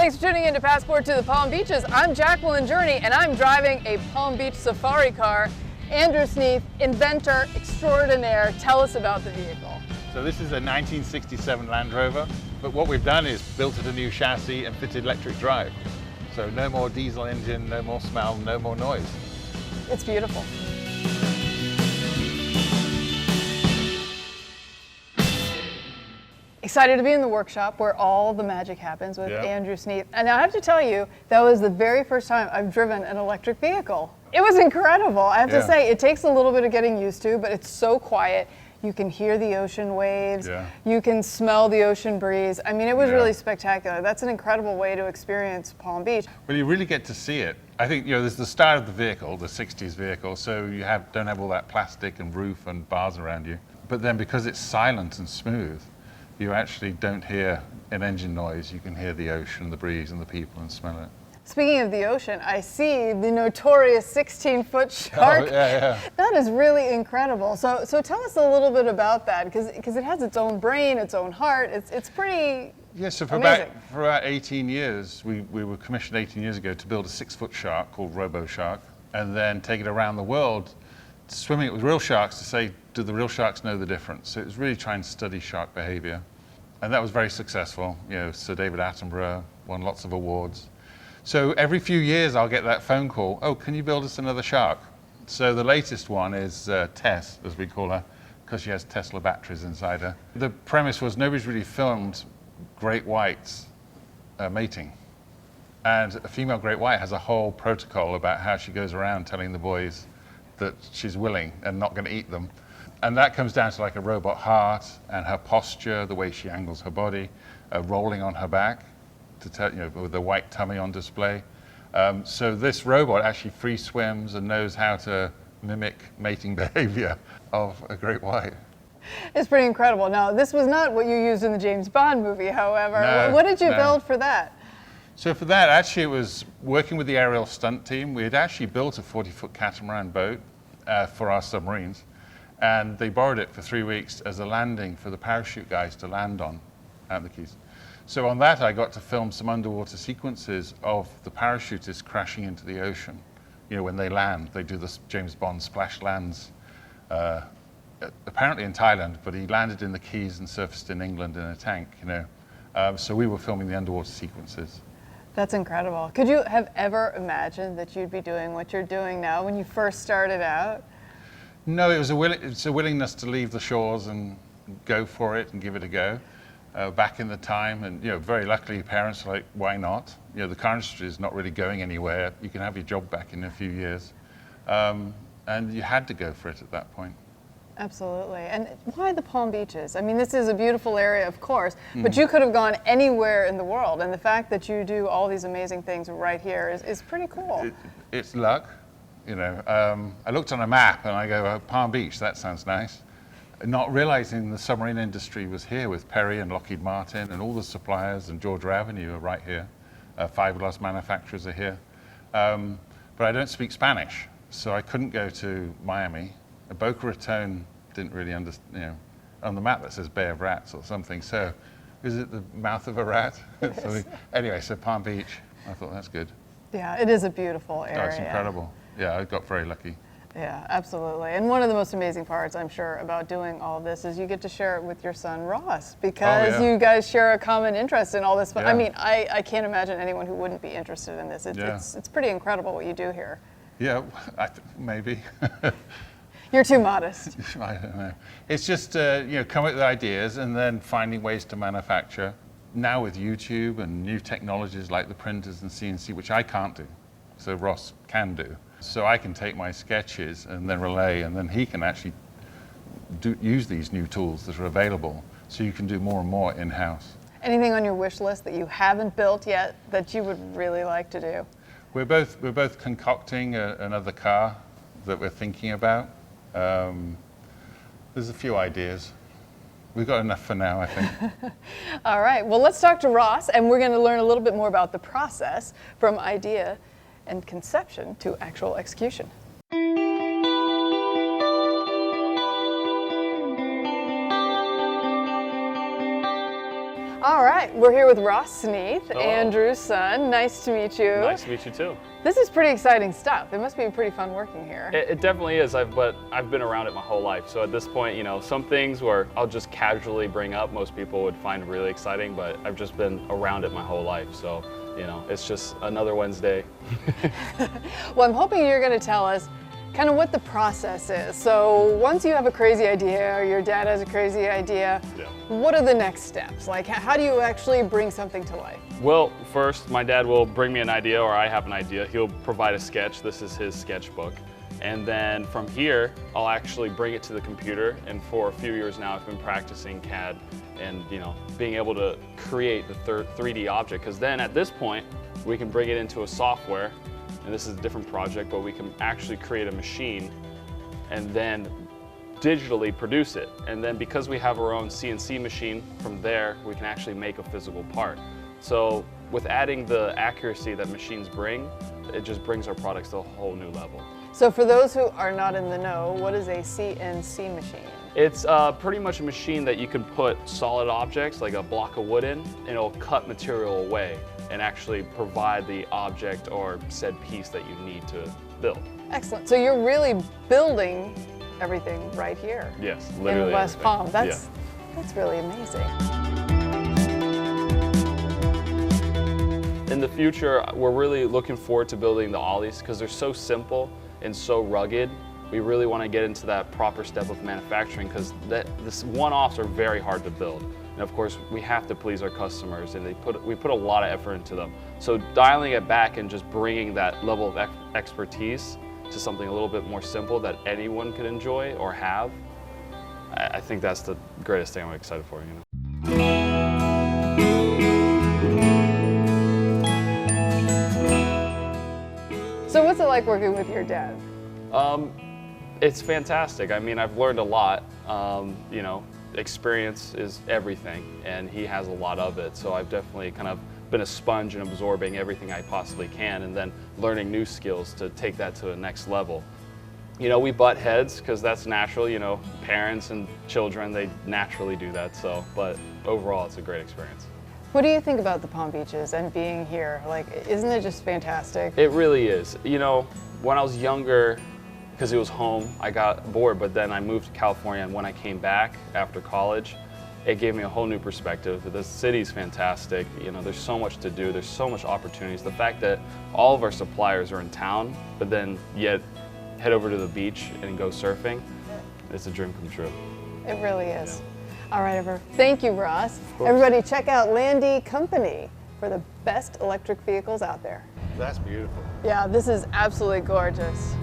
Thanks for tuning in to Passport to the Palm Beaches. I'm Jacqueline Journey, and I'm driving a Palm Beach safari car. Andrew Sneath, inventor extraordinaire, tell us about the vehicle. So this is a 1967 Land Rover, but what we've done is built it a new chassis and fitted electric drive. So no more diesel engine, no more smell, no more noise. It's beautiful. Excited to be in the workshop where all the magic happens with Andrew Sneath. And I have to tell you, that was the very first time I've driven an electric vehicle. It was incredible. I have to say, it takes a little bit of getting used to, but it's so quiet. You can hear the ocean waves. You can smell the ocean breeze. I mean, it was really spectacular. That's an incredible way to experience Palm Beach. Well, you really get to see it. I think, there's the start of the vehicle, the 60s vehicle, so you don't have all that plastic and roof and bars around you. But then because it's silent and smooth, you actually don't hear an engine noise. You can hear the ocean, the breeze, and the people, and smell it. Speaking of the ocean, I see the notorious 16-foot shark. Oh, yeah. That is really incredible. So tell us a little bit about that, because it has its own brain, its own heart. It's pretty so for amazing. For about 18 years, we were commissioned 18 years ago to build a 6-foot shark called Robo Shark, and then take it around the world, swimming it with real sharks to say, do the real sharks know the difference? So it was really trying to study shark behavior. And that was very successful. Sir David Attenborough won lots of awards. So every few years I'll get that phone call, oh, can you build us another shark? So the latest one is Tess, as we call her, because she has Tesla batteries inside her. The premise was nobody's really filmed great whites mating. And a female great white has a whole protocol about how she goes around telling the boys that she's willing and not going to eat them. And that comes down to like a robot heart and her posture, the way she angles her body, rolling on her back, to tell, with the white tummy on display. So this robot actually free swims and knows how to mimic mating behavior of a great white. It's pretty incredible. Now, this was not what you used in the James Bond movie, however. No, what did you build for that? So for that, actually, it was working with the aerial stunt team. We had actually built a 40-foot catamaran boat for our submarines. And they borrowed it for 3 weeks as a landing for the parachute guys to land on at the Keys. So on that, I got to film some underwater sequences of the parachutists crashing into the ocean. When they land, they do this James Bond splash lands, apparently in Thailand, but he landed in the Keys and surfaced in England in a tank, So we were filming the underwater sequences. That's incredible. Could you have ever imagined that you'd be doing what you're doing now when you first started out? No, it's a willingness to leave the shores and go for it and give it a go. Back in the time, and very luckily, parents are like, why not? The car industry is not really going anywhere. You can have your job back in a few years, and you had to go for it at that point. Absolutely. And why the Palm Beaches? I mean, this is a beautiful area, of course, but you could have gone anywhere in the world, and the fact that you do all these amazing things right here is pretty cool. It's luck. I looked on a map and I go, oh, Palm Beach, that sounds nice. Not realizing the submarine industry was here with Perry and Lockheed Martin and all the suppliers, and Georgia Avenue are right here. Fiberglass manufacturers are here. But I don't speak Spanish, so I couldn't go to Miami. Boca Raton didn't really understand, on the map that says Bay of Rats or something. So is it the mouth of a rat? Anyway, so Palm Beach, I thought that's good. Yeah, it is a beautiful area. Oh, it's incredible. Yeah, I got very lucky. Yeah, absolutely. And one of the most amazing parts, I'm sure, about doing all of this is you get to share it with your son, Ross, because you guys share a common interest in all this. I mean, I can't imagine anyone who wouldn't be interested in this. It's pretty incredible what you do here. Yeah, maybe. You're too modest. I don't know. It's just, come up with ideas and then finding ways to manufacture. Now with YouTube and new technologies like the printers and CNC, which I can't do, so Ross can do. So I can take my sketches and then relay, and then he can actually use these new tools that are available, so you can do more and more in-house. Anything on your wish list that you haven't built yet that you would really like to do? We're both concocting another car that we're thinking about. There's a few ideas. We've got enough for now, I think. All right, well, let's talk to Ross, and we're going to learn a little bit more about the process from idea and conception to actual execution. All right, we're here with Ross Sneath, Hello. Andrew's son. Nice to meet you. Nice to meet you too. This is pretty exciting stuff. It must be pretty fun working here. It definitely is, but I've been around it my whole life. So at this point, you know, some things where I'll just casually bring up, most people would find really exciting, but I've just been around it my whole life. So, you know, it's just another Wednesday. Well, I'm hoping you're going to tell us kind of what the process is. So once you have a crazy idea or your dad has a crazy idea, what are the next steps? Like, how do you actually bring something to life? Well, first, my dad will bring me an idea, or I have an idea. He'll provide a sketch. This is his sketchbook. And then from here, I'll actually bring it to the computer. And for a few years now, I've been practicing CAD and, you know, being able to create the 3D object. Because then at this point, we can bring it into a software. And this is a different project, but we can actually create a machine and then digitally produce it. And then because we have our own CNC machine, from there, we can actually make a physical part. So with adding the accuracy that machines bring, it just brings our products to a whole new level. So for those who are not in the know, what is a CNC machine? It's pretty much a machine that you can put solid objects, like a block of wood in, and it'll cut material away and actually provide the object or said piece that you need to build. Excellent. So you're really building everything right here. Yes, literally in West everything. Palm. That's really amazing. In the future, we're really looking forward to building the ollies because they're so simple and so rugged. We really want to get into that proper step of manufacturing because this one-offs are very hard to build. And of course, we have to please our customers, and we put a lot of effort into them. So dialing it back and just bringing that level of expertise to something a little bit more simple that anyone could enjoy or have, I think that's the greatest thing I'm excited for, you know. So what's it like working with your dad? It's fantastic. I mean, I've learned a lot. You know, experience is everything, and he has a lot of it. So I've definitely kind of been a sponge in absorbing everything I possibly can, and then learning new skills to take that to the next level. You know, we butt heads because that's natural. You know, parents and children, they naturally do that. So, but overall, it's a great experience. What do you think about the Palm Beaches and being here? Like, isn't it just fantastic? It really is. You know, when I was younger, because it was home, I got bored, but then I moved to California, and when I came back after college, it gave me a whole new perspective. The city's fantastic. You know, there's so much to do. There's so much opportunities. The fact that all of our suppliers are in town, but then yet head over to the beach and go surfing, it's a dream come true. It really is. Yeah. All right, thank you, Ross. Everybody check out Landy Company for the best electric vehicles out there. That's beautiful. Yeah, this is absolutely gorgeous.